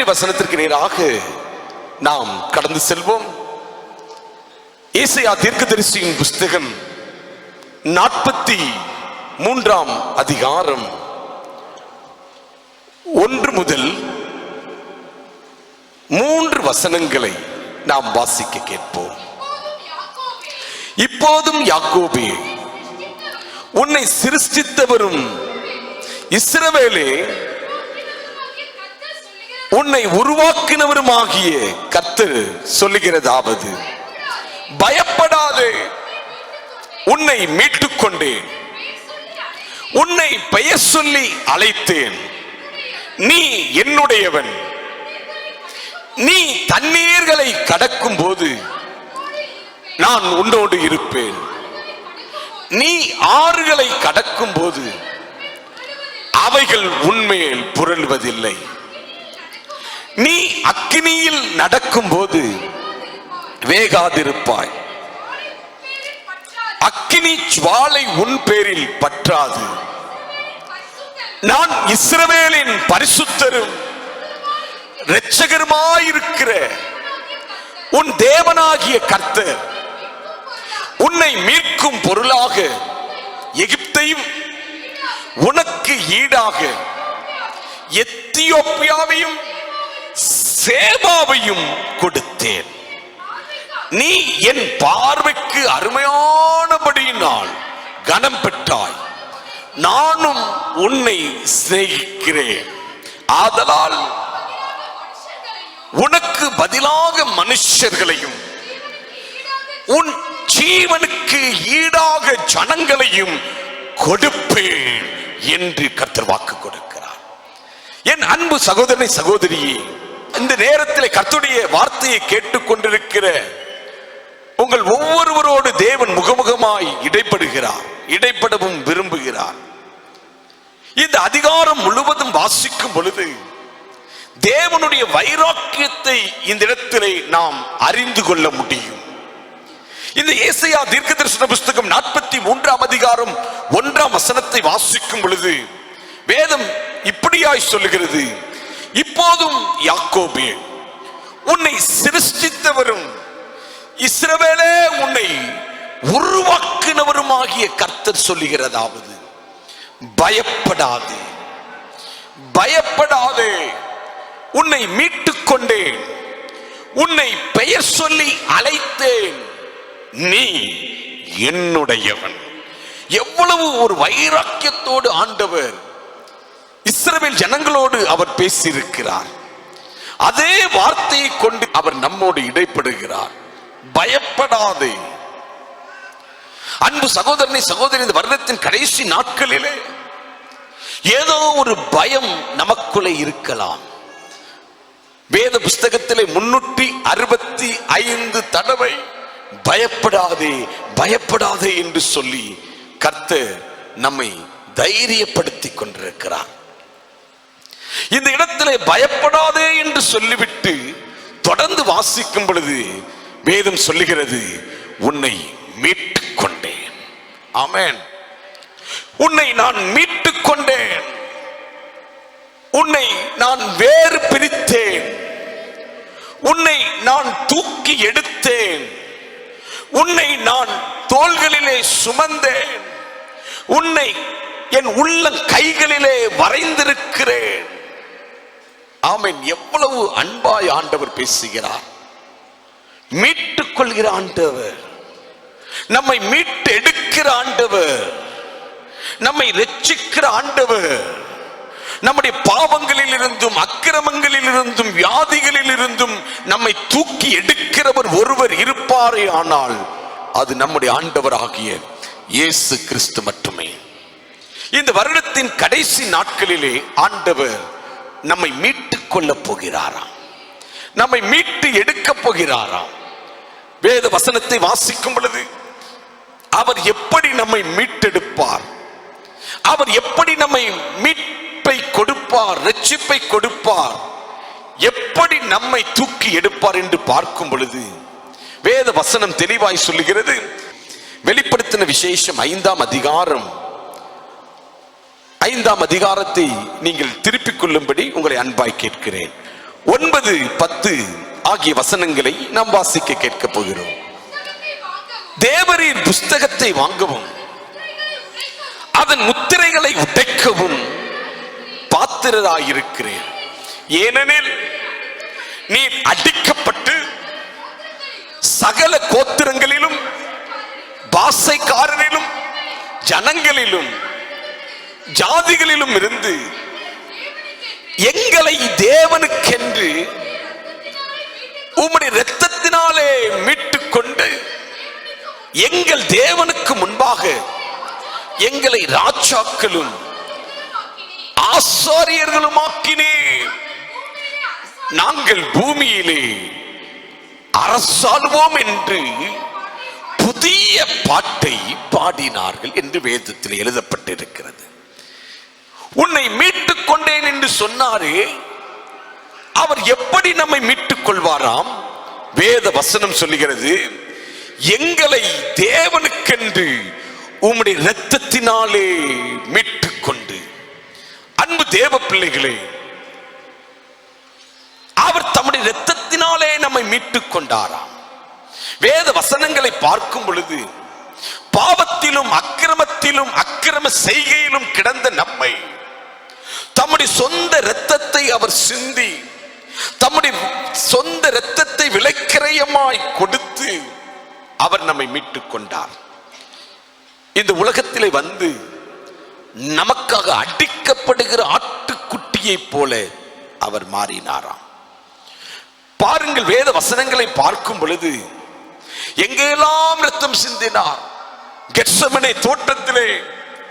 வசனத்திற்கு நேராக நாம் கடந்து செல்வோம். ஏசாயா தீர்க்கதரிசியின் புஸ்தகம் 43ஆம் அதிகாரம் 1 முதல் 3 வசனங்களை நாம் வாசிக்க கேட்போம். இப்போதும் யாக்கோபே, உன்னை சிருஷ்டித்தவரும் இஸ்ரவேலே, உன்னை உருவாக்கினவருமாகிய கர்த்தர் சொல்லுகிறதாவது, பயப்படாதே, உன்னை மீட்டுக் கொண்டேன், உன்னை பெயர் சொல்லி அழைத்தேன், நீ என்னுடையவன். நீ தண்ணீர்களை கடக்கும் போது நான் உன்னோடு இருப்பேன், நீ ஆறுகளை கடக்கும் போது அவைகள் உன்மேல் புரள்வதில்லை. நீ அக்கினியில் நடக்கும் போது வேகாதிருப்பாய், அக்கினி ஜுவாலை உன் பேரில் பற்றாது. நான் இஸ்ரவேலின் பரிசுத்தரும் இரட்சகருமாயிருக்கிற உன் தேவனாகிய கர்த்தர் உன்னை மீட்கும் பொருளாக எகிப்தையும் உனக்கு ஈடாக எத்தியோப்பியாவையும் சேபாவையும் கொடுத்தேன். நீ என் பார்வைக்கு அருமையானபடியினால் கனம் பெற்றாய், நானும் உன்னை சிநேகிக்கிறேன். ஆதலால் உனக்கு பதிலாக மனுஷர்களையும் உன் ஜீவனுக்கு ஈடாக ஜனங்களையும் கொடுப்பேன் என்று கர்த்தர் வாக்கு கொடுக்கிறார். என் அன்பு சகோதரனை சகோதரியே, இந்த நேரத்தில் கர்த்தருடைய வார்த்தையை கேட்டுக்கொண்டிருக்கிற உங்கள் ஒவ்வொருவரோடு தேவன் முகமுகமாய் இடைப்படுகிறார், இடைப்படவும் விரும்புகிறார். இந்த அதிகாரம் முழுவதும் வாசிக்கும் பொழுது தேவனுடைய வைராக்கியத்தை இந்த இடத்திலே நாம் அறிந்து கொள்ள முடியும். இந்த ஏசாயா தீர்க்கதரிசன புஸ்தகம் 43ஆம் அதிகாரம் 1ஆம் வசனத்தை வாசிக்கும் பொழுது வேதம் இப்படியாய் சொல்லுகிறது, இப்போதும் யாக்கோபே, உன்னை சிருஷ்டித்தவரும் இஸ்ரவேலே, உன்னை உருவாக்கினவருமாகிய கர்த்தர் சொல்லுகிறதாவது, பயப்படாதே, பயப்படாதே, உன்னை மீட்டுக் கொண்டேன், உன்னை பெயர் சொல்லி அழைத்தேன், நீ என்னுடையவன். எவ்வளவு ஒரு வைராக்கியத்தோடு ஆண்டவர் இஸ்ரவேல் ஜனங்களோடு அவர் பேசியிருக்கிறார். அதே வார்த்தையை கொண்டு அவர் நம்மோடு இடைப்படுகிறார். பயப்படாதே. அன்பு சகோதரனை சகோதரி, இந்த வருடத்தின் கடைசி நாட்களிலே ஏதோ ஒரு பயம் நமக்குள்ளே இருக்கலாம். வேத புஸ்தகத்திலே 365 தடவை பயப்படாதே பயப்படாதே என்று சொல்லி கர்த்தர் நம்மை தைரியப்படுத்திக் கொண்டிருக்கிறார். இந்த இடத்திலே பயப்படாதே என்று சொல்லிவிட்டு தொடர்ந்து வாசிக்கும் பொழுது வேதம் சொல்லுகிறது, உன்னை மீட்டுக் கொண்டேன். ஆமென். உன்னை நான் மீட்டுக் கொண்டேன், உன்னை நான் வேறு பிரித்தேன், உன்னை நான் தூக்கி எடுத்தேன், உன்னை நான் தோள்களிலே சுமந்தேன், உன்னை என் உள்ள கைகளிலே வரைந்திருக்கிறேன். ஆமென். எவ்வளவு அன்பாய் ஆண்டவர் பேசுகிறார். மீட்டுக் கொள்கிற ஆண்டவர், நம்மை மீட்டு எடுக்கிற ஆண்டவர், நம்மை இரட்சிக்கிற ஆண்டவர், நம்முடைய பாவங்களில் இருந்தும் அக்கிரமங்களில் இருந்தும் வியாதிகளில் இருந்தும் நம்மை தூக்கி எடுக்கிறவர் ஒருவர் இருப்பாரே, ஆனால் அது நம்முடைய ஆண்டவர் ஆகிய இயேசு கிறிஸ்து மட்டுமே. இந்த வருடத்தின் கடைசி நாட்களிலே ஆண்டவர் நம்மை மீட்டுக் கொள்ள போகிறாராம், நம்மை மீட்டு எடுக்க போகிறாராம். வேத வசனத்தை வாசிக்கும் பொழுது அவர் எப்படி நம்மை மீட்டெடுப்பார், அவர் எப்படி நம்மை மீட்பை கொடுப்பார், இரட்சிப்பை கொடுப்பார், எப்படி நம்மை தூக்கி எடுப்பார் என்று பார்க்கும் பொழுது வேத வசனம் தெளிவாய் சொல்லுகிறது. வெளிப்படுத்தின விசேஷம் 5ஆம் அதிகாரம் 5ஆம் அதிகாரத்தை நீங்கள் திருப்பிக் கொள்ளும்படி உங்களை அன்பாய் கேட்கிறேன். 9, 10 ஆகிய வசனங்களை நாம் வாசிக்க கேட்க போகிறோம். தேவரீர் புஸ்தகத்தை வாங்கவும் அதன் முத்திரைகளை உடைக்கவும் பாத்திரராயிருக்கிறேன். ஏனெனில் நீர் அடிக்கப்பட்டு சகல கோத்திரங்களிலும் பாசைக்காரரிலும் ஜனங்களிலும் ஜாதிகளிலும் இருந்து எங்களை தேவனுக்கென்று உம்முடைய இரத்தத்தினாலே மீட்டுக் கொண்டு எங்கள் தேவனுக்கு முன்பாக எங்களை ராஜாக்களும் ஆசாரியர்களுமாக்கினே. நாங்கள் பூமியிலே அரசாளுவோம் என்று புதிய பாட்டை பாடினார்கள் என்று வேதத்தில் எழுதப்பட்டிருக்கிறது. உன்னை மீட்டுக் கொண்டேன் என்று சொன்னாரே, அவர் எப்படி நம்மை மீட்டுக் கொள்வாராம்? வேத வசனம் சொல்லுகிறது, எங்களை தேவனுக்கென்று உம்முடைய இரத்தத்தினாலே மீட்டுக் கொண்டு. அன்பு தேவ பிள்ளைகளே, அவர் தம்முடைய இரத்தத்தினாலே நம்மை மீட்டுக் கொண்டாராம். வேத வசனங்களை பார்க்கும் பொழுது பாவத்திலும் அக்கிரமத்திலும் அக்கிரம செய்கையிலும் கிடந்த நம்மை தம்முடைய சொந்த இரத்தத்தை அவர் சிந்தி தம்முடைய சொந்த இரத்தத்தை விலைக்கிரயமாய் கொடுத்து அவர் நம்மை மீட்டுக் கொண்டார். இந்த உலகத்திலே வந்து நமக்காக அடிக்கப்படுகிற ஆட்டுக்குட்டியை போல அவர் மாறினாராம். பாருங்கள், வேத வசனங்களை பார்க்கும் பொழுது எங்கெல்லாம் இரத்தம் சிந்தினார். கெத்செமனே தோட்டத்திலே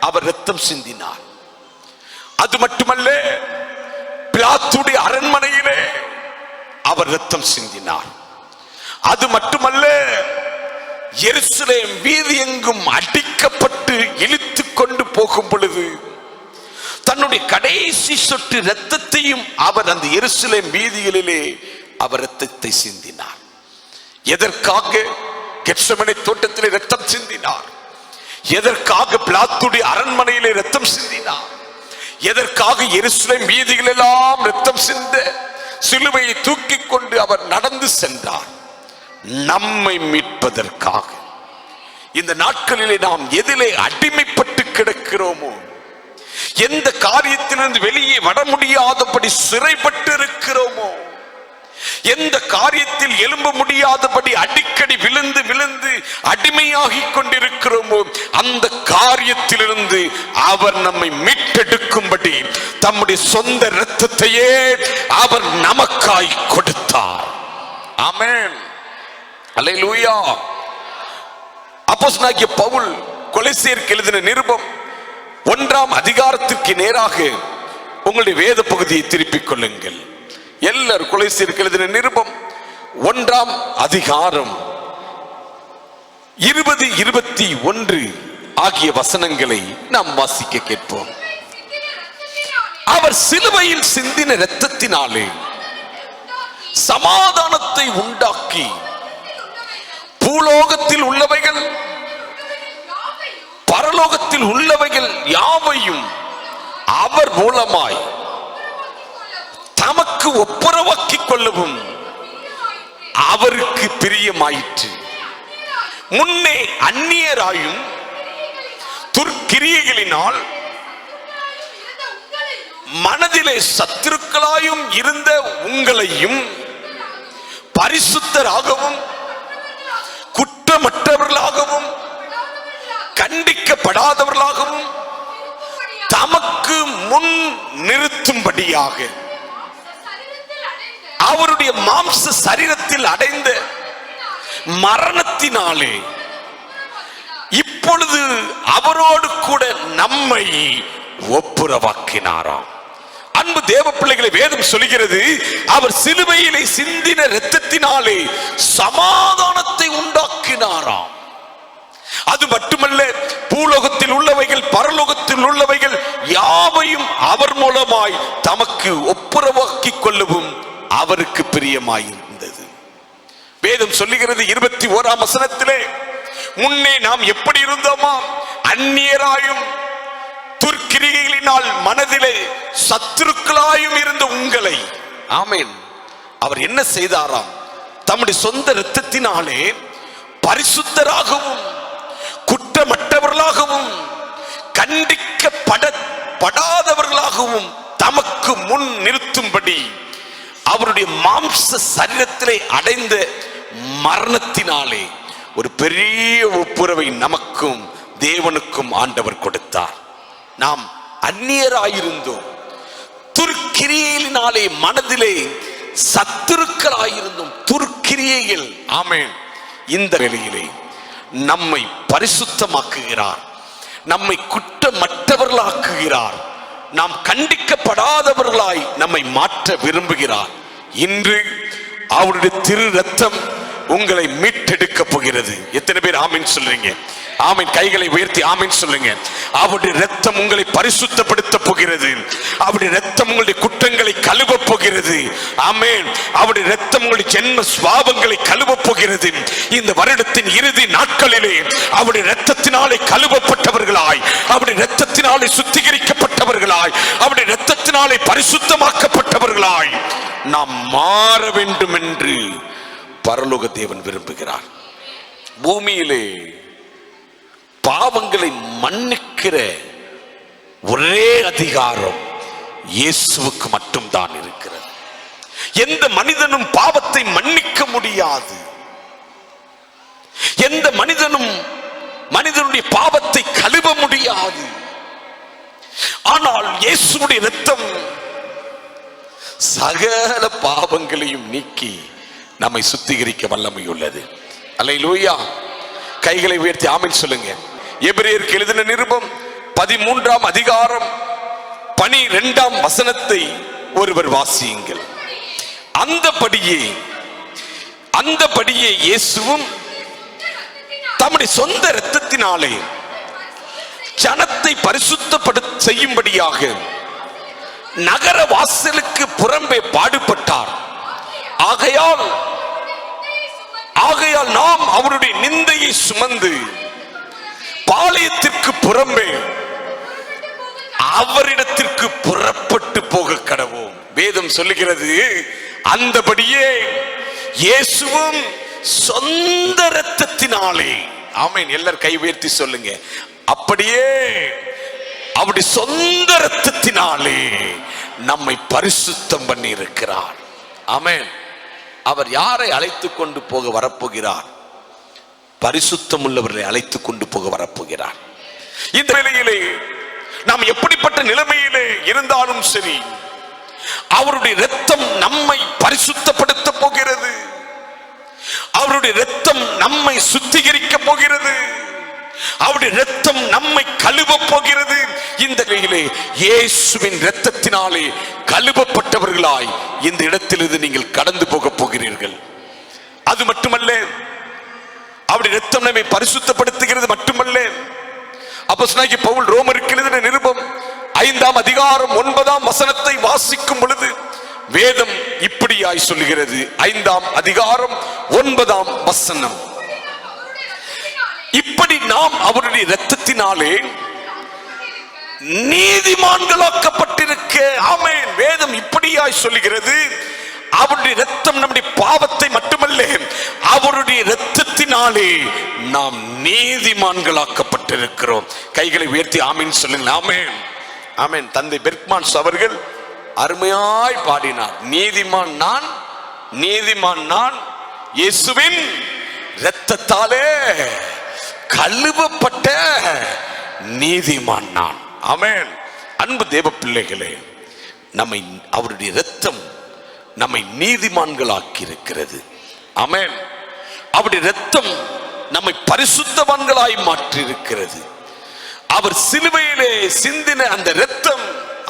அவர் இரத்தம் சிந்தினார். அது மட்டுமல்ல, பிலாத்துடைய அரண்மனையிலே அவர் இரத்தம் சிந்தினார். அது மட்டுமல்ல, எருசலேம் வீதி எங்கும் அடிக்கப்பட்டு இழுத்துக் கொண்டு போகும் பொழுது தன்னுடைய கடைசி சொட்டு இரத்தத்தையும் அவர் அந்த எருசலேம் வீதிகளிலே அவர் இரத்தத்தை சிந்தினார். எதற்காக கெத்செமனே தோட்டத்திலே இரத்தம் சிந்தினார்? எதற்காக பிலாத்துடைய அரண்மனையிலே இரத்தம் சிந்தினார்? எதற்காக எருசலேம் வீதிகள் எல்லாம் இரத்தம் சிந்த சிலுவையை தூக்கி கொண்டு அவர் நடந்து சென்றார்? நம்மை மீட்பதற்காக. இந்த நாட்களிலே நாம் எதிலே அடிமைப்பட்டு கிடக்கிறோமோ, எந்த காரியத்திலிருந்து வெளியே வர முடியாதபடி சிறைப்பட்டு இருக்கிறோமோ, எந்த காரியத்தில் எழும்ப முடியாதபடி அடிக்கடி விழுந்து விழுந்து அடிமையாகி கொண்டிருக்கிறோமோ, அந்த காரியத்திலிருந்து அவர் நம்மை மீட்டெடுக்கும்படி தம்முடைய சொந்த இரத்தத்தையே அவர் நமக்காய் கொடுத்தார். ஆமென், அல்லேலூயா. அப்போஸ்தலனாகிய பவுல் கொலோசியருக்கு எழுதின நிருபம் 1ஆம் அதிகாரத்திற்கு நேராக உங்களுடைய வேத பகுதியை திருப்பிக் கொள்ளுங்கள். எல்லாரும் கொலோசியருக்கு எழுதின நிருபம் 1ஆம் அதிகாரம் 20, 21 ஆகிய வசனங்களை நாம் வாசிக்க கேட்போம். அவர் சிலுவையில் சிந்தின இரத்தத்தினாலே சமாதானத்தை உண்டாக்கி பூலோகத்தில் உள்ளவைகள் பரலோகத்தில் உள்ளவைகள் யாவையும் அவர் மூலமாய் தமக்கு ஒப்புரவாக்கிக் கொள்ளவும் அவருக்கு பிரியமாயிற்று. முன்னே அந்நியராயும் துர்க்கிரியைகளினால் மனதிலே சத்துருக்களாயும் இருந்த உங்களையும் பரிசுத்தராகவும் குற்றமற்றவர்களாகவும் கண்டிக்கப்படாதவர்களாகவும் தமக்கு முன் நிறுத்தும்படியாக அவருடைய மாம்ச சரீரத்தில் அடைந்த மரணத்தினாலே இப்பொழுது அவரோடு கூட நம்மை ஒப்புரவாக்கினாராம். அன்பு தேவ பிள்ளைகளை, வேதம் சொல்கிறது, அவர் சிலுவையிலே சிந்தின இரத்தத்தினாலே சமாதானத்தை உண்டாக்கினாராம். அது மட்டுமல்ல, பூலோகத்தில் உள்ளவைகள் பரலோகத்தில் உள்ளவைகள் யாவையும் அவர் மூலமாய் தமக்கு ஒப்புரவாக்கிக் கொள்ளவும் அவருக்கு பிரியமாயிருந்தது. வேதம் சொல்லுகிறது 21ஆம் வசனத்திலே, முன்னே நாம் எப்படி இருந்தோமா, அந்நியராயும் துர்க்கிரியைகளினால் மனதிலே சத்துருக்களாயும் இருந்த உங்களை, ஆமென், அவர் என்ன செய்தாராம்? தம்முடைய சொந்த இரத்தத்தினாலே பரிசுத்தராகவும் குற்றமற்றவர்களாகவும் கண்டிக்கப்படாதவர்களாகவும் தமக்கு முன் நிறுத்தும்படி அவருடைய மாம்ச சரீரத்திலே அடைந்த மரணத்தினாலே ஒரு பெரிய ஒப்புரவை நமக்கும் தேவனுக்கும் ஆண்டவர் கொடுத்தார். நாம் அந்நியராயிருந்தோம், துர்க்கிரியைகளினாலே மனதிலே சத்துருக்களாயிருந்தோம். துர்க்கிரியைகள், ஆமென். இந்த வேளையிலே நம்மை பரிசுத்தமாக்குகிறார், நம்மை குற்றமற்றவர்களாக்குகிறார், நாம் கண்டிக்கப்படாதவர்களாய் நம்மை மாற்ற விரும்புகிறார். இன்று அவருடைய திரு ரத்தம் உங்களை மீட்டெடுக்க போகிறது. எத்தனை பேர் ஆமீன் சொல்றீங்க? ஆமீன். கைகளை உயர்த்தி ஆமீன் சொல்லுங்க. அவருடைய ரத்தம் உங்களை பரிசுத்தப்படுத்த போகிறது. அவருடைய ரத்தம் உங்களுடைய குற்றங்களை கழுவ போகிறது. ஆமீன். அவருடைய ரத்தம் உங்களுடைய ஜென்ம சுபாவங்களை கழுவ போகிறது. இந்த வருடத்தின் இறுதி நாட்களிலே அவருடைய ரத்தத்தினாலே கழுவப்பட்டவர்களாய், அவருடைய ரத்தத்தினாலே சுத்திகரிக்கப்பட்டவர்களாய், அவருடைய ரத்தத்தினாலே பரிசுத்தமாக்கப்பட்டவர்களாய் நாம் மாற வேண்டும் என்று பரலோக தேவன் விரும்புகிறார். பூமியிலே பாவங்களை மன்னிக்கிற ஒரே அதிகாரம் இயேசுவுக்கு மட்டும்தான் இருக்கிறது. எந்த மனிதனும் பாவத்தை மன்னிக்க முடியாது. எந்த மனிதனும் மனிதனுடைய பாவத்தை கழுவ முடியாது. ஆனால் இயேசுவுடைய இரத்தம் சகல பாவங்களையும் நீக்கி நம்மை சுத்திகரிக்க வல்லமை உள்ளது. அல்லேலூயா. கைகளை உயர்த்தி ஆமென் சொல்லுங்க. எபிரேயருக்கு எழுதின நிருபம் 13ஆம் அதிகாரம் 12ஆம் வசனத்தை ஒருவர் வாசியுங்கள். அந்தபடியே இயேசுவும் தம்முடைய சொந்த இரத்தத்தினாலே ஜனத்தை பரிசுத்தப்படுத்த செய்யும்படியாக நகர வாசலுக்கு புறம்பே பாடுபட்டார். ஆகையால் நாம் அவருடைய நிந்தையை சுமந்து பாளையத்திற்கு புறம்பே அவரிடத்திற்கு புறப்பட்டு போக கடவோம். வேதம் சொல்லுகிறது, அந்தபடியே இயேசுவும் சொந்த இரத்தத்தினாலே, ஆமென். எல்லாரும் கை உயர்த்தி சொல்லுங்க. அப்படியே அவருடைய சொந்த இரத்தத்தினாலே நம்மை பரிசுத்தம் பண்ணி இருக்கிறார். ஆமென். அவர் யாரை அழைத்து கொண்டு போக வரப்போகிறார்? பரிசுத்தம் உள்ளவர்களை அழைத்து கொண்டு போக வரப்போகிறார். இந்த வேளையிலே நாம் எப்படிப்பட்ட நிலைமையிலே இருந்தாலும் சரி, அவருடைய இரத்தம் நம்மை பரிசுத்தப்படுத்த போகிறது. அவருடைய இரத்தம் நம்மை சுத்திகரிக்க போகிறது. அவருடைய இரத்தம் நம்மை கழுவ போகிறது. இந்த வேளையிலே இயேசுவின் இரத்தத்தினாலே கழுவப்பட்டவர்களாய் இந்த இடத்திலிருந்து நீங்கள் கடந்து போக போகிறீர்கள். அது மட்டுமல்ல, அவருடைய இரத்தம் நம்மை பரிசுத்தப்படுத்துகிறது மட்டுமல்ல, அப்போஸ்தலனாகிய பவுல் ரோமருக்கு எழுதின நிருபம் 5ஆம் அதிகாரம் 9ஆம் வசனத்தை வாசிக்கும் பொழுது வேதம் இப்படியாய் சொல்லுகிறது. 5ஆம் அதிகாரம் 9ஆம் வசனம், இப்படி நாம் அவருடைய இரத்தத்தினாலே நீதிமான்களாக்கப்பட்டிருக்க. ஆமென். வேதம் இப்படியாய் சொல்லுகிறது, அவருடைய இரத்தம் நம்முடைய பாவத்தை மட்டுமல்ல, அவருடைய இரத்தத்தினாலே நாம் நீதிமான்களாக்கப்பட்டிருக்கிறோம். கைகளை உயர்த்தி ஆமீன் சொல்லுங்க. ஆமென், ஆமென். தந்தை பெர்க்மான்ஸ் அவர்கள் அருமையாய் பாடினார். நீதிமான் நான், நீதிமான் நான், இயேசுவின் இரத்தத்தாலே கழுவப்பட்ட நீதிமான் நான். ஆமென். அன்பு தேவ பிள்ளைகளே, நம்மை அவருடைய இரத்தம் நம்மை நீதிமான்களாக்கி இருக்கிறது. ஆமென். அவருடைய இரத்தம் நம்மை பரிசுத்தவான்களாய் மாற்றி இருக்கிறது. அவர் சிலுவையிலே சிந்தின அந்த இரத்தம்,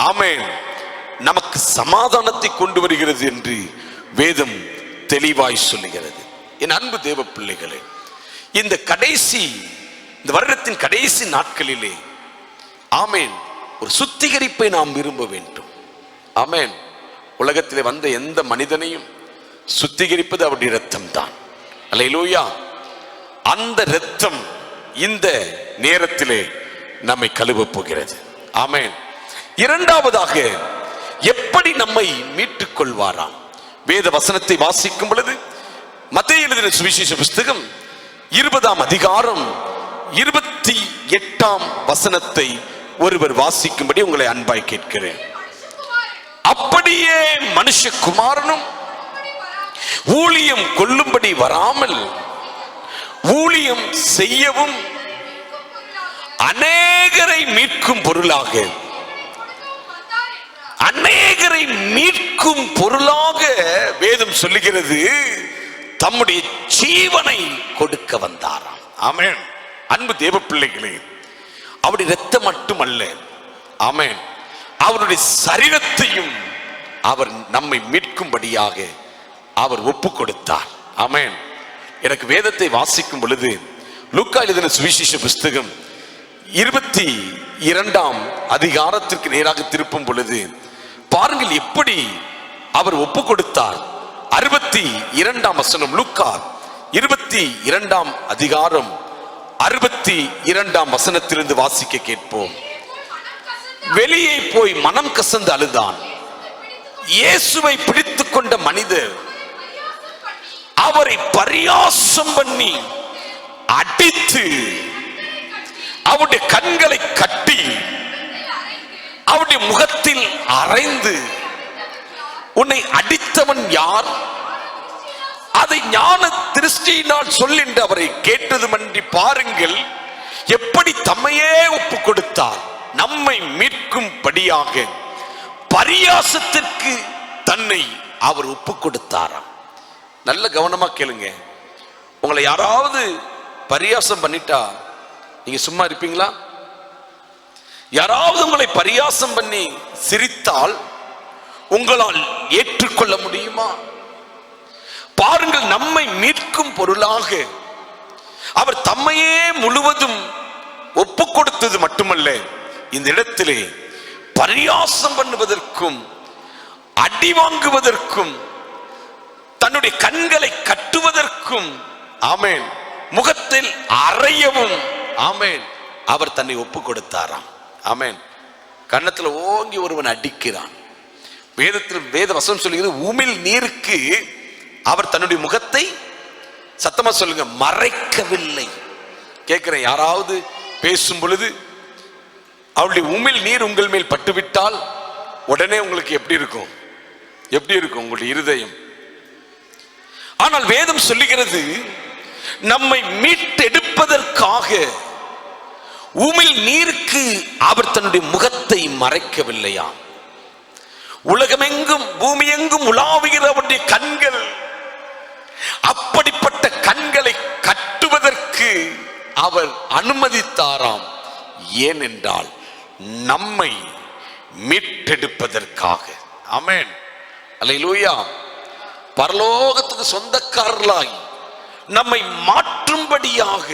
ஆமென், நமக்கு சமாதானத்தை கொண்டு வருகிறது என்று வேதம் தெளிவாய் சொல்லுகிறது. என் அன்பு தேவ பிள்ளைகளே, இந்த வருடத்தின் கடைசி நாட்களிலே, ஆமென், ஒரு சுத்திகரிப்பை நாம் விரும்ப வேண்டும். ஆமென். உலகத்திலே வந்த எந்த மனிதனையும் சுத்திகரிப்பது அவருடைய இரத்தம் தான். அல்லேலூயா. அந்த இரத்தம் இந்த நேரத்திலே நம்மை கழுவ போகிறது. ஆமென். இரண்டாவதாக, எப்படி நம்மை மீட்டுக் கொள்வாராம்? வேத வசனத்தை வாசிக்கும் பொழுது மத்தேயு எழுதின சுவிசேஷ புஸ்தகம் 20ஆம் அதிகாரம் 28ஆம் வசனத்தை ஒருவர் வாசிக்கும்படி உங்களை அன்பாய் கேட்கிறேன். அப்படியே மனுஷகுமாரனும் ஊழியம் கொள்ளும்படி வராமல் ஊழியம் செய்யவும் அநேகரை மீட்கும் பொருளாக வேதம் சொல்லுகிறது தம்முடைய ஜீவனை கொடுக்க வந்தாராம். ஆமென். அன்பு தேவ பிள்ளைகளே, அவருடைய இரத்தம் மட்டுமல்ல, ஆமென், அவருடைய சரீரத்தையும் அவர் நம்மை மீட்கும்படியாக அவர் ஒப்பு கொடுத்தார். ஆமென். எனக்கு வேதத்தை வாசிக்கும் பொழுது லூக்கா எழுதின சுவிசேஷ புஸ்தகம் 22ஆம் அதிகாரத்திற்கு நேராக திருப்பும் பொழுது பாருங்கள் எப்படி அவர் ஒப்பு கொடுத்தார். 62ஆம் வசனம், லூக்கா 22ஆம் அதிகாரம் 62ஆம் வசனத்திலிருந்து வாசிக்க கேட்போம். வெளியே போய் மனம் கசந்து அழுதான். இயேசுவை பிடித்துக் கொண்ட மனிதர் அவரை பரியாசம் பண்ணி அடித்து அவருடைய கண்களை கட்டி அவருடைய முகத்தில் அறைந்து, உன்னை அடித்தவன் யார், அதை ஞான திருஷ்டியினால் சொல் என்று அவரை கேட்டதுமன்றி பாருங்கள் எப்படி தம்மையே ஒப்பு கொடுத்தார். நம்மை மீட்கும்படியாக பரியாசத்திற்கு தன்னை அவர் ஒப்பு கொடுத்தாராம். நல்ல கவனமா கேளுங்க. உங்களை யாராவது பரியாசம் பண்ணிட்டா நீங்க சும்மா இருப்பீங்களா? யாராவது உங்களை பரியாசம் பண்ணி சிரித்தால் உங்களால் ஏற்றுக்கொள்ள முடியுமா? பாருங்கள், நம்மை மீட்கும் பொருளாக அவர் தம்மையே முழுவதும் ஒப்பு கொடுத்தது மட்டுமல்ல, இந்த இடத்திலே பரியாசம் பண்ணுவதற்கும் அடி வாங்குவதற்கும் தன்னுடைய கண்களை கட்டுவதற்கும், ஆமென், முகத்தில் அறையவும், ஆமென், அவர் தன்னை ஒப்பு கொடுத்தாராம். ஆமென். கன்னத்தில் ஓங்கி ஒருவன் அடிக்கிறான். வேதத்தில் வேத வசனம் சொல்லுகிறது, உமிழ் நீருக்கு அவர் தன்னுடைய முகத்தை, சத்தமா சொல்லுங்க, மறைக்கவில்லை. கேட்கிறேன், யாராவது பேசும் பொழுது அவருடைய உமிழ் நீர் உங்கள் மேல் பட்டுவிட்டால் உடனே உங்களுக்கு எப்படி இருக்கும்? எப்படி இருக்கும் உங்களுடைய இருதயம்? ஆனால் வேதம் சொல்லுகிறது, நம்மை மீட்டெடுப்பதற்காக உமிழ் நீருக்கு அவர் தன்னுடைய முகத்தை மறைக்கவில்லையா? உலகமெங்கும் பூமி எங்கும் உலாவுகிற அவருடைய கண்கள், அப்படிப்பட்ட கண்களை கட்டுவதற்கு அவர் அனுமதித்தாராம். ஏனென்றால் நம்மை மீட்டெடுப்பதற்காக. ஆமென். அல்லேலூயா. பரலோகத்துக்கு சொந்தக்காரர்களாய் நம்மை மாற்றும்படியாக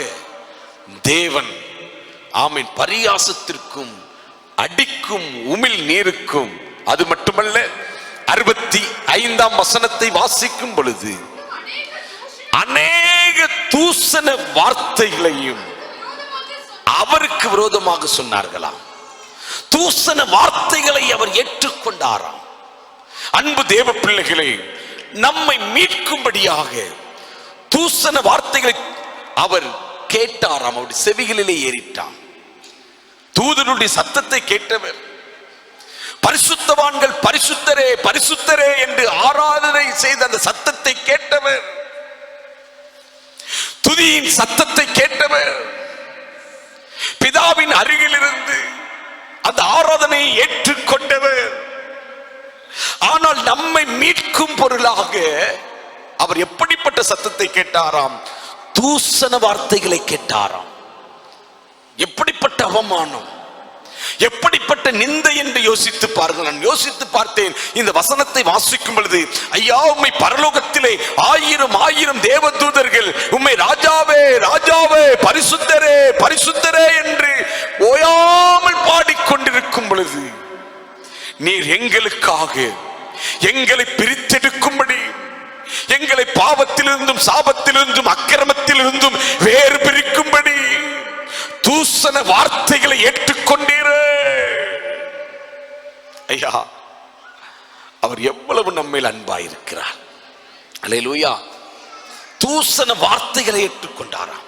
தேவன், ஆமென், பரியாசத்திற்கும் அடிக்கும் உமிழ் நீருக்கும், அது மட்டுமல்ல, 65ஆம் வசனத்தை வாசிக்கும் பொழுது அநேக தூசண வார்த்தைகளையும் அவருக்கு விரோதமாக சொன்னார்களாம். தூசண வார்த்தைகளை அவர் ஏற்றுக்கொண்டாராம். அன்பு தேவ பிள்ளைகளே, நம்மை மீட்கும்படியாக தூசண வார்த்தைகளை அவர் கேட்டாராம். அவருடைய செவிகளிலே ஏறிட்டான். தூதனுடைய சத்தத்தை கேட்டவர், பரிசுத்தவான்கள் பரிசுத்தரே பரிசுத்தரே என்று ஆராதனை செய்த அந்த சத்தத்தை கேட்டவர், துதியின் சத்தத்தை கேட்டவர், பிதாவின் அருகில் இருந்து அந்த ஆராதனையை ஏற்றுக்கொண்டவர். ஆனால் நம்மை மீட்கும் பொருளாக அவர் எப்படிப்பட்ட சத்தத்தை கேட்டாராம்? தூசண வார்த்தைகளை கேட்டாராம். எப்படிப்பட்ட அவமானம், எப்படிப்பட்ட நிந்தை என்று யோசித்து பாருங்கள். நான் யோசித்து பார்த்தேன். இந்த வசனத்தை வாசிக்கும் பொழுது, ஐயா, உம்மை பரலோகத்திலே 1000 தேவதூதர்கள் உம்மை ராஜாவே ராஜாவே பரிசுத்தரே பரிசுத்தரே என்று ஓயாமல் பாடிக்கொண்டிருக்கும் பொழுது, நீர் எங்களுக்காக எங்களை பிரித்தெடுக்கும்படி, எங்களை பாவத்திலிருந்தும் சாபத்திலிருந்தும் அக்கிரமத்திலிருந்தும் வேறு பிரிக்கும்படி தூசண வார்த்தைகளை ஏற்றுக்கொண்டீரே. ஐயா, அவர் எவ்வளவு நம்மேல் அன்பாயிருக்கிறார். அல்லேலூயா. தூசண வார்த்தைகளை ஏற்றுக்கொண்டாராம்.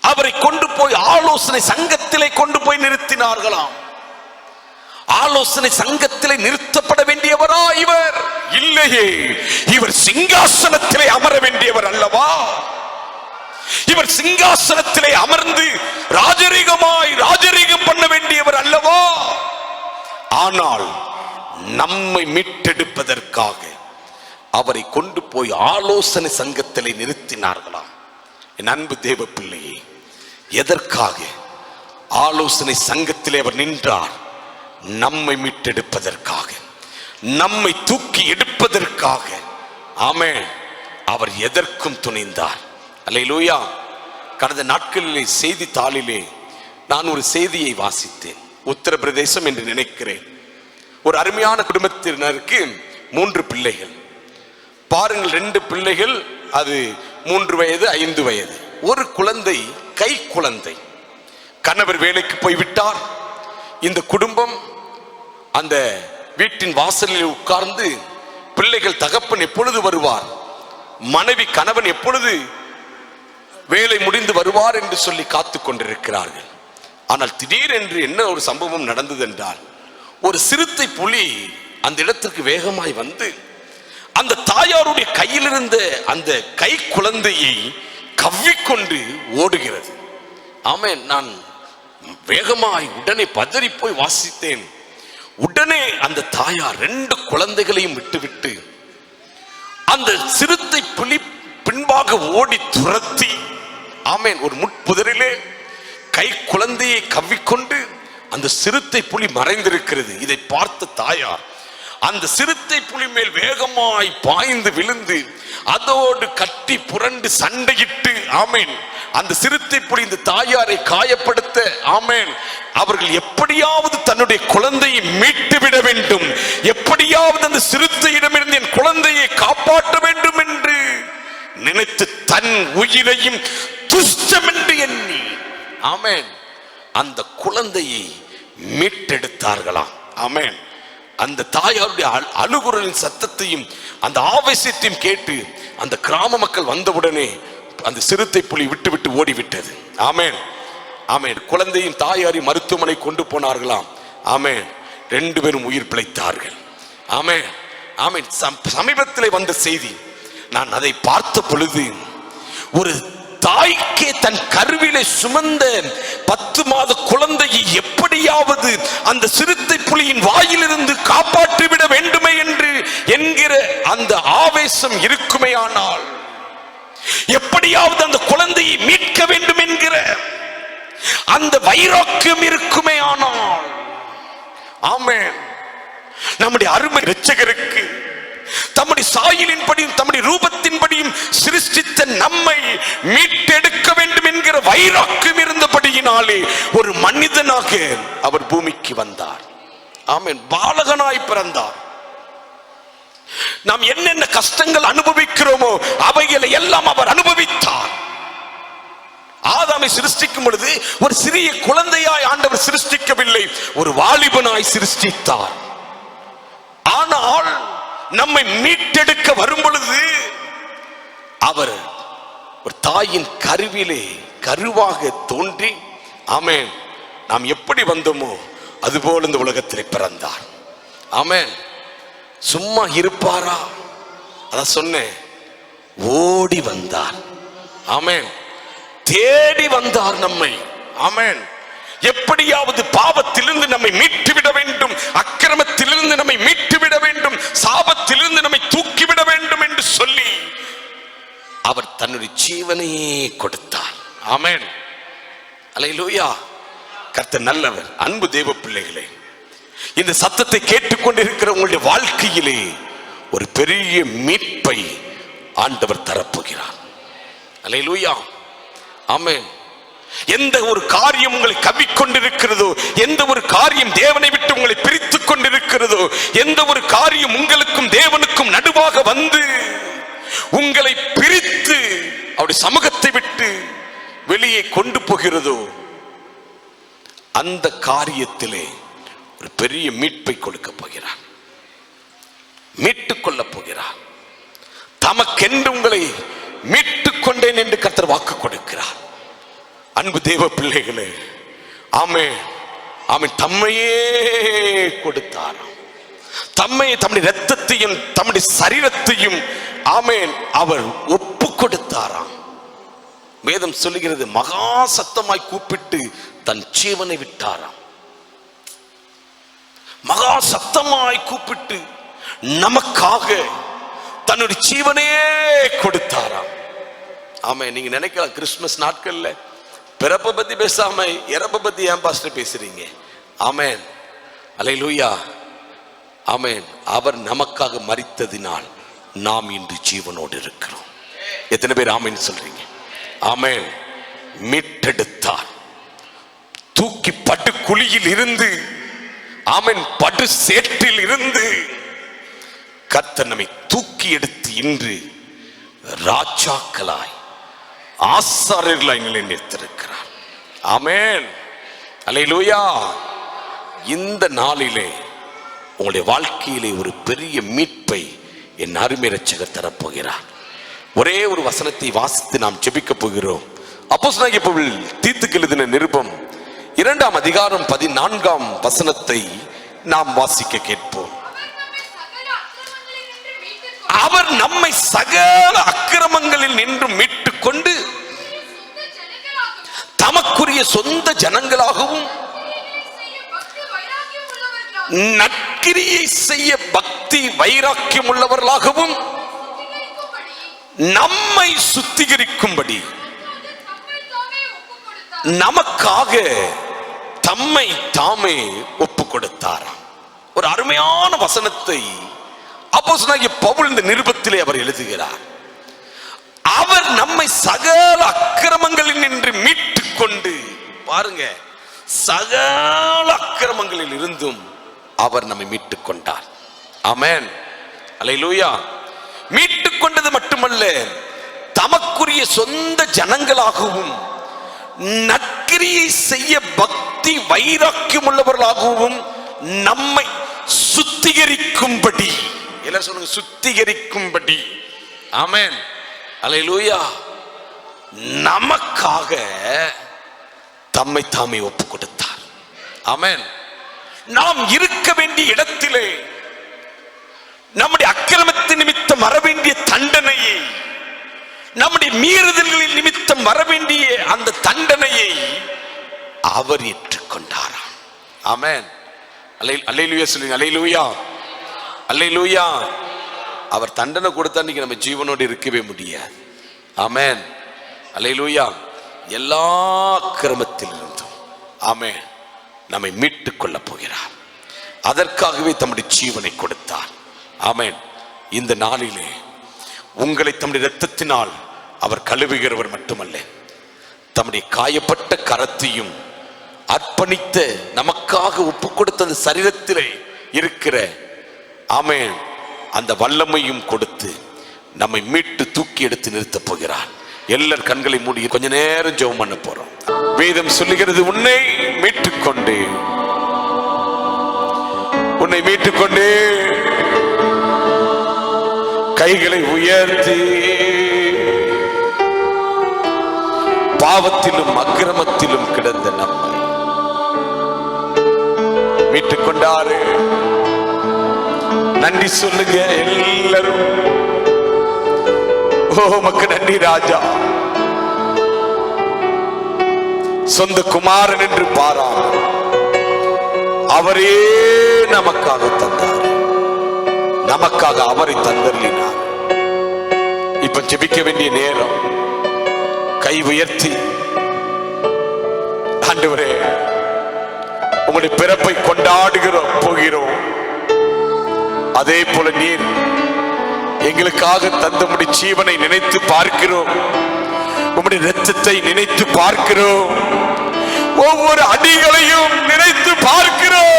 அவரை கொண்டு போய் ஆலோசனை சங்கத்திலே கொண்டு போய் நிறுத்தினார்களாம். ஆலோசனை சங்கத்திலே நிறுத்தப்பட வேண்டியவரா இவர்? இல்லையே, இவர் சிங்காசனத்திலே அமர வேண்டியவர் அல்லவா? இவர் சிங்காசனத்திலே அமர்ந்து ராஜரீகம் பண்ண வேண்டியவர் அல்லவா? ஆனால் நம்மை மீட்டெடுப்பதற்காக அவரை கொண்டு போய் ஆலோசனை சங்கத்திலே நிறுத்தினார்களாம். என் அன்பு தேவ பிள்ளையே, எதற்காக ஆலோசனை சங்கத்திலே அவர் நின்றார்? நம்மை மீட்டெடுப்பதற்காக, நம்மை தூக்கி எடுப்பதற்காக. ஆமென். அவர் எதற்கும் துணிந்தார். அல்லேலூயா. கடந்த நாட்களிலே செய்தித்தாளிலே நான் ஒரு செய்தியை வாசித்தேன். உத்தரப்பிரதேசம் என்று நினைக்கிறேன். ஒரு அருமையான குடும்பத்தினருக்கு 3 பிள்ளைகள். பாருங்கள், 2 பிள்ளைகள், அது 3 வயது 5 வயது. ஒரு குழந்தை கை குழந்தை. கணவர் வேலைக்கு போய்விட்டார். இந்த குடும்பம் அந்த வீட்டின் வாசலில் உட்கார்ந்து பிள்ளைகள் தகப்பன் எப்பொழுது வருவார், மனைவி கணவன் எப்பொழுது வேலை முடிந்து வருவார் என்று சொல்லி காத்து கொண்டிருக்கிறார்கள். ஆனால் திடீரென்று என்ன ஒரு சம்பவம் நடந்தது என்றால், ஒரு சிறுத்தை புலி அந்த இடத்திற்கு வேகமாய் வந்து அந்த தாயாருடைய கையில் இருந்த அந்த கை குழந்தையை கவ்விக்கொண்டு ஓடுகிறது. ஆமென். நான் வேகமாய் உடனே பதறி போய் வாசித்தேன். உடனே அந்த தாயார் 2 குழந்தைகளையும் விட்டுவிட்டு அந்த சிறுத்தை புலி பின்பாக ஓடி துரத்தி, ஆமென், ஒரு முட்புதரிலே கை குழந்தையை கவ்விக்கொண்டு அந்த சிறுத்தை புலி மறைந்திருக்கிறது. இதை பார்த்த தாயார் அந்த சிறுத்தை புலி மேல் வேகமாய் பாய்ந்து விழுந்து அதோடு கட்டி புரண்டு சண்டையிட்டு, ஆமென், அந்த சிறுத்தை புலி இந்த தாயாரை காயப்படுத்த, ஆமென், அவர்கள் எப்படியாவது தன்னுடைய குழந்தையை மீட்டு விட வேண்டும், எப்படியாவது அந்த சிறுத்தையிடமிருந்து என் குழந்தையை காப்பாற்ற வேண்டும் என்று நினைத்து தன் உயிரையும் துஷ்டம் என்று எண்ணி, ஆமென், அந்த குழந்தையை மீட்டெடுத்தார்களாம். ஆமென். அந்த தாயாருடைய அழுகுரலின் சத்தத்தையும் அந்த ஆவேசத்தையும் கேட்டு அந்த கிராம மக்கள் வந்தவுடனே அந்த சிறுத்தை புலி விட்டு விட்டு ஓடிவிட்டது. ஆமென். ஆமென். குழந்தையும் தாயாரையும் மருத்துவமனை கொண்டு போனார்களாம். ஆமென். 2 பேரும் உயிர் பிழைத்தார்கள். ஆமென். ஆமென். சமீபத்திலே வந்த செய்தி, நான் அதை பார்த்த பொழுது, ஒரு தாய்க்கே தன் கருவிலே சுமந்த 10 மாத குழந்தையை எப்படியாவது அந்த சிறுத்தை புலியின் வாயிலிருந்து காப்பாற்றிவிட வேண்டுமே என்று என்கிற அந்த ஆவேசம் இருக்குமேயானால், எப்படியாவது அந்த குழந்தையை மீட்க வேண்டும் என்கிற அந்த வைராக்கியம் இருக்குமேயானால், ஆமென், நம்முடைய அருமை இரட்சகருக்கு தம்முடைய சாயலின்படியும் தம்முடைய ரூபத்தின்படியும் சிருஷ்டித்த நம்மை மீட்டெடுக்க வேண்டும் என்கிற வைராக்கியம் இருந்தபடியினாலே ஒரு மனிதனாக அவர் பூமிக்கு வந்தார். ஆமென். பாலகனாய் பிறந்தார். நாம் என்னென்ன கஷ்டங்கள் அனுபவிக்கிறோமோ அவைகளை எல்லாம் அவர் அனுபவித்தார். ஆதாமை சிருஷ்டிக்கும் பொழுது ஒரு சிறிய குழந்தையாய் ஆண்டவர் சிருஷ்டிக்கவில்லை, ஒரு வாலிபனாய் சிருஷ்டித்தார். ஆனால் நம்மை மீட்டெடுக்க வரும் பொழுது அவர் ஒரு தாயின் கருவிலே கருவாக தோன்றி, ஆமென், நாம் எப்படி வந்தோமோ அதுபோல இந்த உலகத்திலே பிறந்தார். ஆமென். சும்மா இருப்பாரா? அதான் சொன்னேன், ஓடி வந்தார். ஆமென். தேடி வந்தார் நம்மை. ஆமென். எப்படியாவது பாவத்திலிருந்து நம்மை மீட்டுவிட வேண்டும், அக்கிரமத்திலிருந்து நம்மை மீட்டுவிட வேண்டும், சாபத்திலிருந்து நம்மை தூக்கிவிட வேண்டும் என்று சொல்லி அவர் தன்னுடைய ஜீவனையே கொடுத்தார். ஆமென். அல்லேலூயா. கர்த்தர் நல்லவர். அன்பு தேவ பிள்ளைகளே, இந்த சத்தத்தை கேட்டுக்கொண்டிருக்கிற உங்களுடைய வாழ்க்கையிலே ஒரு பெரிய மீட்பை ஆண்டவர் தரப்போகிறார். அல்லேலூயா. ஆமென். எந்த ஒரு காரியம் உங்களை கவ்விக்கொண்டிருக்கிறதோ, எந்த ஒரு காரியம் தேவனை விட்டு உங்களை பிரித்துக் கொண்டிருக்கிறதோ, எந்த ஒரு காரியம் உங்களுக்கும் தேவனுக்கும் நடுவாக வந்து உங்களை பிரித்து அவருடைய சமூகத்தை விட்டு வெளியே கொண்டு போகிறதோ, அந்த காரியத்திலே ஒரு பெரிய மீட்பை கொடுக்க போகிறார், மீட்டுக் கொள்ள போகிறார். அன்பு தேவ பிள்ளைகளே, ஆமென் ஆமென், தம்மையே கொடுத்தாராம். தம்முடைய இரத்தத்தையும் தம்முடைய சரீரத்தையும் ஆமென் அவர் ஒப்பு கொடுத்தாராம். வேதம் சொல்லுகிறது, மகா சத்தமாய் கூப்பிட்டு தன் ஜீவனை விட்டாராம். மகா சத்தமாய் கூப்பிட்டு நமக்காக தன்னுடைய ஜீவனையே கொடுத்தாராம். ஆமென். நீங்க நினைக்கலாம், கிறிஸ்துமஸ் நாட்கள்ல பிறப்பை பத்தி பேசாம இறப்பை பத்தி ஏன் பாஸ்டர் பேசுறீங்க? ஆமென், அல்லேலூயா, ஆமென். அவர் நமக்காக மரித்ததினால் நாம் இன்று ஜீவனோடு இருக்கிறோம். எத்தனை பேர் ஆமென் சொல்றீங்க? ஆமென். மீட்டெடுத்தார். தூக்கி பட்டு குழியில் இருந்து, ஆமென், படு சேற்றில் இருந்து கர்த்தர் நம்மை தூக்கி எடுத்து இன்று ராஜாக்களாய் ஆசாரியர்களாய் நிலைநிறுத்திருக்கிறார். ஆமென், அல்லேலூயா. இந்த நாளிலே உங்களுடைய வாழ்க்கையிலே ஒரு பெரிய மீட்பை என் அருமை இரட்சகர் தரப்போகிறார். ஒரே ஒரு வசனத்தை வாசித்து நாம் ஜெபிக்க போகிறோம். அப்போஸ்தலனாகிய பவுல் தீத்துக்கு எழுதின நிருபம் 2ஆம் அதிகாரம் 14ஆம் வசனத்தை நாம் வாசிக்க கேட்போம். அவர் நம்மை சகல அக்கிரமங்களில் நின்று மீட்டுக் கொண்டு தமக்குரிய சொந்த ஜனங்களாகவும் நற்கிரியை செய்ய பக்தி வைராக்கியம் உள்ளவர்களாகவும் நம்மை சுத்திகரிக்கும்படி நமக்காக தம்மை தாமே ஒப்பு கொடுத்தாராம். ஒரு அருமையான வசனத்தை அப்போஸ்தலனாகிய பவுல் இந்த நிருபத்திலே அவர் எழுதுகிறார். அவர் நம்மை சகல அக்கிரமங்களில் நின்று மீட்டுக் கொண்டு, பாருங்க, சகல அக்கிரமங்களில் இருந்தும் அவர் நம்மை மீட்டுக் கொண்டார். ஆமென், அல்லேலூயா. மீட்டுக் கொண்டது மட்டுமல்ல, தமக்குரிய சொந்த ஜனங்களாகவும் நற்கிரியை செய்ய பக்தி வைராக்கியம் உள்ளவர்களாகவும் நம்மை சுத்திகரிக்கும்படி, எல்லாரும் சொல்லுங்க, சுத்திகரிக்கும்படி. ஆமென், அல்லேலூயா. நமக்காக தம்மை தாமே ஒப்பு கொடுத்தார். ஆமென். நாம் இருக்க வேண்டிய இடத்திலே நம்முடைய அக்கிரமத்தின் நிமித்தம் வர வேண்டிய தண்டனையை, நம்முடைய மீறுதல்களின் நிமித்தம் வர வேண்டிய அந்த தண்டனையை அவர் ஏற்றுக்கொண்டாராம். ஆமென், அல்லேலூயா சொல்லுங்க, அல்லேலூயா, அல்லேலூயா. அவர் தண்டனை கொடுத்தா இன்னைக்கு நம்ம ஜீவனோடு இருக்கவே முடியாது. ஆமென், அல்லேலூயா. எல்லா அக்கிரமத்திலிருந்தும் ஆமென் நம்மை மீட்டுக் கொள்ளப் போகிறார். அதற்காகவே தம்முடைய ஜீவனை கொடுத்தார். ஆமென். இந்த நாளிலே உங்களை தம்முடைய இரத்தத்தினால் அவர் கழுவுகிறவர் மட்டுமல்ல, தம்முடைய காயப்பட்ட கரத்தையும் அர்ப்பணித்த நமக்காக ஒப்பு கொடுத்த அந்த சரீரத்திலே இருக்கிற ஆமென் அந்த வல்லமையும் கொடுத்து நம்மை மீட்டு தூக்கி எடுத்து நிறுத்தப் போகிறார். எல்லார் கண்களை மூடி கொஞ்ச நேரம் ஜெபம் பண்ண போறோம். வேதம் சொல்லுகிறது, உன்னை மீட்டுக்கொண்டு, உன்னை மீட்டுக்கொண்டு கைகளை உயர்த்தி பாவத்திலும் அக்கிரமத்திலும் கிடந்த நம்மை மீட்டுக் கொண்டாரு. நன்றி சொல்லுங்க எல்லாரும். ஓ உமக்கு நன்றி ராஜா. சொந்த குமாரன் என்று பாராமல் அவரே நமக்காக தந்தார், நமக்காக அவரை தந்தருளினார். இப்ப ஜெபிக்க வேண்டிய நேரம். கை உயர்த்தி, ஆண்டவரே உங்களுடைய பிறப்பை கொண்டாடுகிறோம் போகிறோம். அதே போல நீர் எங்களுக்காக தந்தமுடைய ஜீவனை நினைத்து பார்க்கிறோம், உம்முடைய இரத்தத்தை நினைத்து பார்க்கிறோம், ஒவ்வொரு அடிகளையும் நினைத்து பார்க்கிறோம்.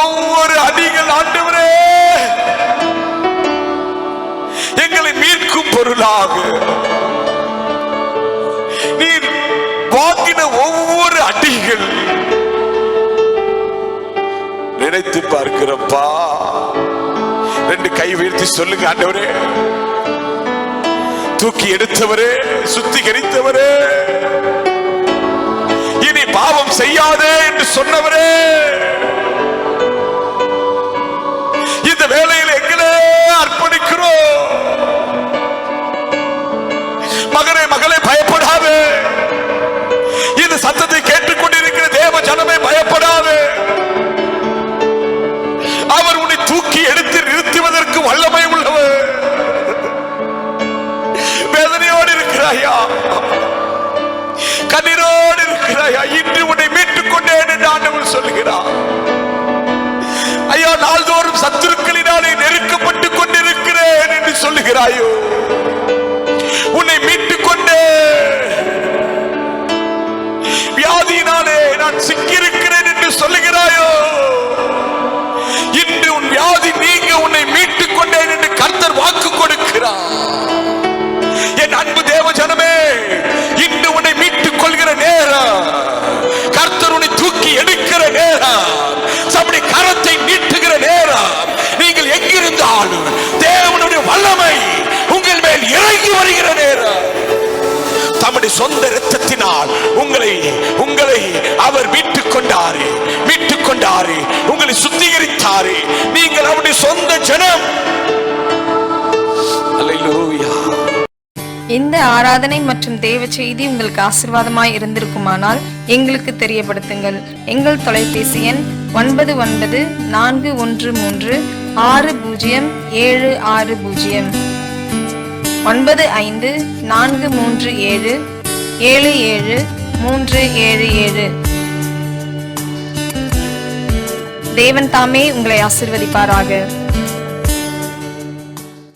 ஒவ்வொரு அடிகள் ஆண்டவரே எங்களை மீட்கும் பொருளாக நீர் வாங்கின ஒவ்வொரு அடிகள் நினைத்து பார்க்கிறப்பா. 2 கை வீழ்த்தி சொல்லுங்க, ஆண்டவரே, தூக்கி எடுத்தவரே, சுத்திகரித்தவரே, இனி பாவம் செய்யாதே என்று சொன்னவரே, இந்த வேளையில் எங்களே அர்ப்பணிக்கிறோம். மகனே, மகளே, பயப்படாதே. இந்த சத்தத்தை கேட்டுக்கொண்டிருக்கிற தேவ ஜனமே பயப்படாதே. அவர் உன்னை தூக்கி எடுத்து நிறுத்துவதற்கு வல்லமை உள்ளவர். வேதனையோடு இருக்கிறாயா, கண்ணீரோடு இருக்கிறாயா, இன்று உன்னை மீட்டுக் கொண்டேன் என்று ஆண்டவர் சொல்லுகிறார். ஐயா, நாள்தோறும் சத்துருக்களினாலே நெருக்கப்பட்டுக் கொண்டிருக்கிறேன் என்று சொல்லுகிறாயோ, உன்னை மீட்டுக் கொண்டே, வியாதியினாலே நான் சிக்கியிருக்கிறேன் என்று சொல்லுகிறாயோ, இன்று உன் வியாதி நீங்க உன்னை மீட்டுக் கொண்டேன் என்று கர்த்தர் வாக்கு கொடுக்கிறார். என் அன்பு தேவ ஜனமே, இன்று உன்னை மீட்டுக் கொள்கிற நேரம், கர்த்தர் உன்னை தூக்கி எடுக்கிற நேரம், தம்முடைய கரத்தை நீட்டுகிற நேரம். நீங்கள் எங்கிருந்தாலும் தேவனுடைய வல்லமை உங்கள் மேல் இறங்கி வருகிற நேரம். தம்முடைய சொந்த இரத்தத்தினால் உங்களை அவர் மீட்டுக் கொண்டாரு, உங்களை சுத்திகரித்தாரு. நீங்கள் அவருடைய சொந்த ஜனம். அல்லேலூயா. இந்த ஆராதனை மற்றும் தேவ செய்தி உங்களுக்கு ஆசீர்வாதமாய் இருந்திருக்குமானால் எங்களுக்கு தெரியப்படுத்துங்கள். எங்கள் தொலைபேசி எண் 9913607607 9543777377. தேவன் தாமே உங்களை ஆசீர்வதிப்பாராக.